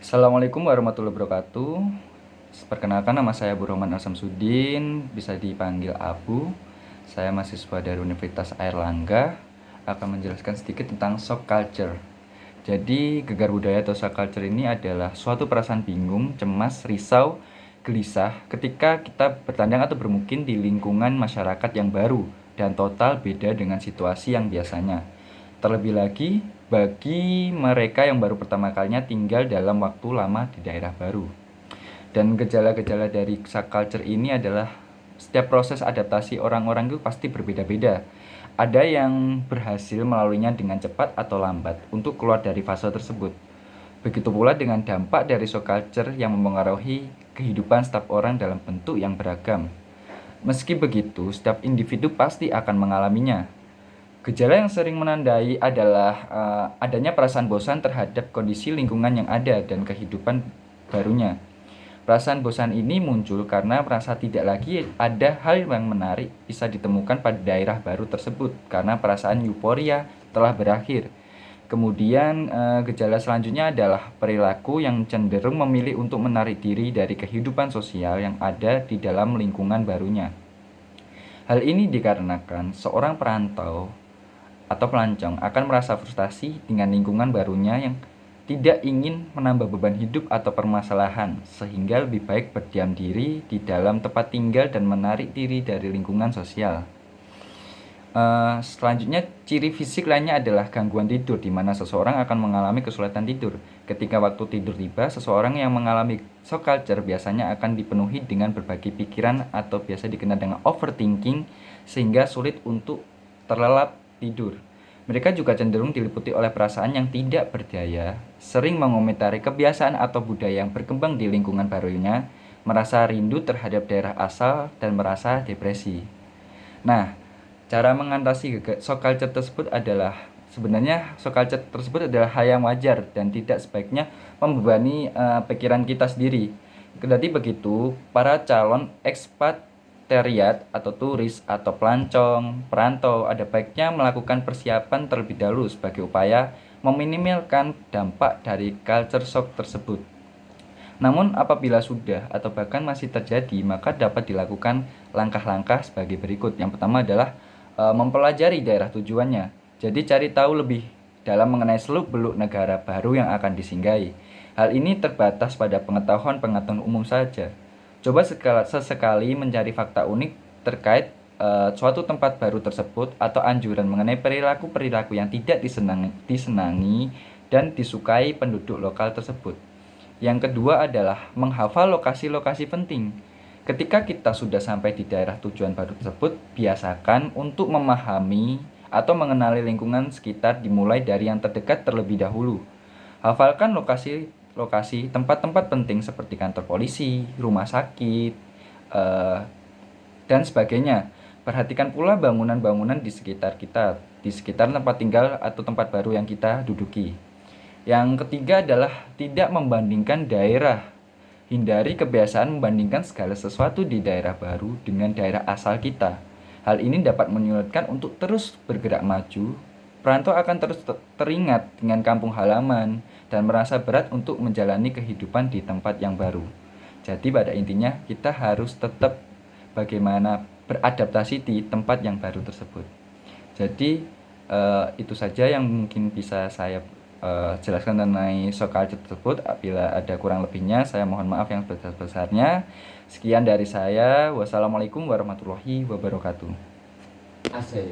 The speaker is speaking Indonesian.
Assalamualaikum warahmatullahi wabarakatuh. Perkenalkan, nama saya Burhaman Al-Samsudin, bisa dipanggil Abu. Saya mahasiswa dari Universitas Airlangga, akan menjelaskan sedikit tentang shock culture. Jadi, gegar budaya atau shock culture ini adalah suatu perasaan bingung, cemas, risau, gelisah ketika kita bertandang atau bermukim di lingkungan masyarakat yang baru dan total beda dengan situasi yang biasanya. Terlebih lagi, bagi mereka yang baru pertama kalinya tinggal dalam waktu lama di daerah baru. Dan gejala-gejala dari shock culture ini adalah setiap proses adaptasi orang-orang itu pasti berbeda-beda. Ada yang berhasil melaluinya dengan cepat atau lambat untuk keluar dari fase tersebut. Begitu pula dengan dampak dari shock culture yang mempengaruhi kehidupan setiap orang dalam bentuk yang beragam. Meski begitu, setiap individu pasti akan mengalaminya. Gejala yang sering menandai adalah adanya perasaan bosan terhadap kondisi lingkungan yang ada dan kehidupan barunya. Perasaan bosan ini muncul karena merasa tidak lagi ada hal yang menarik bisa ditemukan pada daerah baru tersebut karena perasaan euforia telah berakhir. Kemudian gejala selanjutnya adalah perilaku yang cenderung memilih untuk menarik diri dari kehidupan sosial yang ada di dalam lingkungan barunya. Hal ini dikarenakan seorang perantau atau pelancong akan merasa frustasi dengan lingkungan barunya yang tidak ingin menambah beban hidup atau permasalahan, sehingga lebih baik berdiam diri di dalam tempat tinggal dan menarik diri dari lingkungan sosial. Selanjutnya, ciri fisik lainnya adalah gangguan tidur, di mana seseorang akan mengalami kesulitan tidur. Ketika waktu tidur tiba, seseorang yang mengalami shock culture biasanya akan dipenuhi dengan berbagai pikiran atau biasa dikenal dengan overthinking, sehingga sulit untuk terlelap tidur. Mereka juga cenderung diliputi oleh perasaan yang tidak berdaya, sering mengomentari kebiasaan atau budaya yang berkembang di lingkungan barunya, merasa rindu terhadap daerah asal, dan merasa depresi. Nah, cara mengatasi shock culture tersebut adalah sebenarnya shock culture tersebut adalah hal yang wajar dan tidak sebaiknya membebani pikiran kita sendiri. Kendati begitu, para calon ekspatriat atau turis atau pelancong, perantau ada baiknya melakukan persiapan terlebih dahulu sebagai upaya meminimalkan dampak dari culture shock tersebut. Namun apabila sudah atau bahkan masih terjadi, maka dapat dilakukan langkah-langkah sebagai berikut. Yang pertama adalah mempelajari daerah tujuannya. Jadi cari tahu lebih dalam mengenai seluk-beluk negara baru yang akan disinggahi. Hal ini terbatas pada pengetahuan-pengetahuan umum saja. Coba sesekali mencari fakta unik terkait suatu tempat baru tersebut atau anjuran mengenai perilaku-perilaku yang tidak disenangi dan disukai penduduk lokal tersebut. Yang kedua adalah menghafal lokasi-lokasi penting. Ketika kita sudah sampai di daerah tujuan baru tersebut, biasakan untuk memahami atau mengenali lingkungan sekitar dimulai dari yang terdekat terlebih dahulu. Hafalkan lokasi tempat-tempat penting seperti kantor polisi, rumah sakit, dan sebagainya. Perhatikan pula bangunan-bangunan di sekitar kita, di sekitar tempat tinggal atau tempat baru yang kita duduki. Yang ketiga adalah tidak membandingkan daerah. Hindari kebiasaan membandingkan segala sesuatu di daerah baru dengan daerah asal kita. Hal ini dapat menyulitkan untuk terus bergerak maju. Perantau akan terus teringat dengan kampung halaman dan merasa berat untuk menjalani kehidupan di tempat yang baru. Jadi pada intinya kita harus tetap bagaimana beradaptasi di tempat yang baru tersebut. Jadi itu saja yang mungkin bisa saya jelaskan mengenai shock culture tersebut. Apabila ada kurang lebihnya, saya mohon maaf yang sebesar-besarnya. Sekian dari saya. Wassalamualaikum warahmatullahi wabarakatuh. Asik.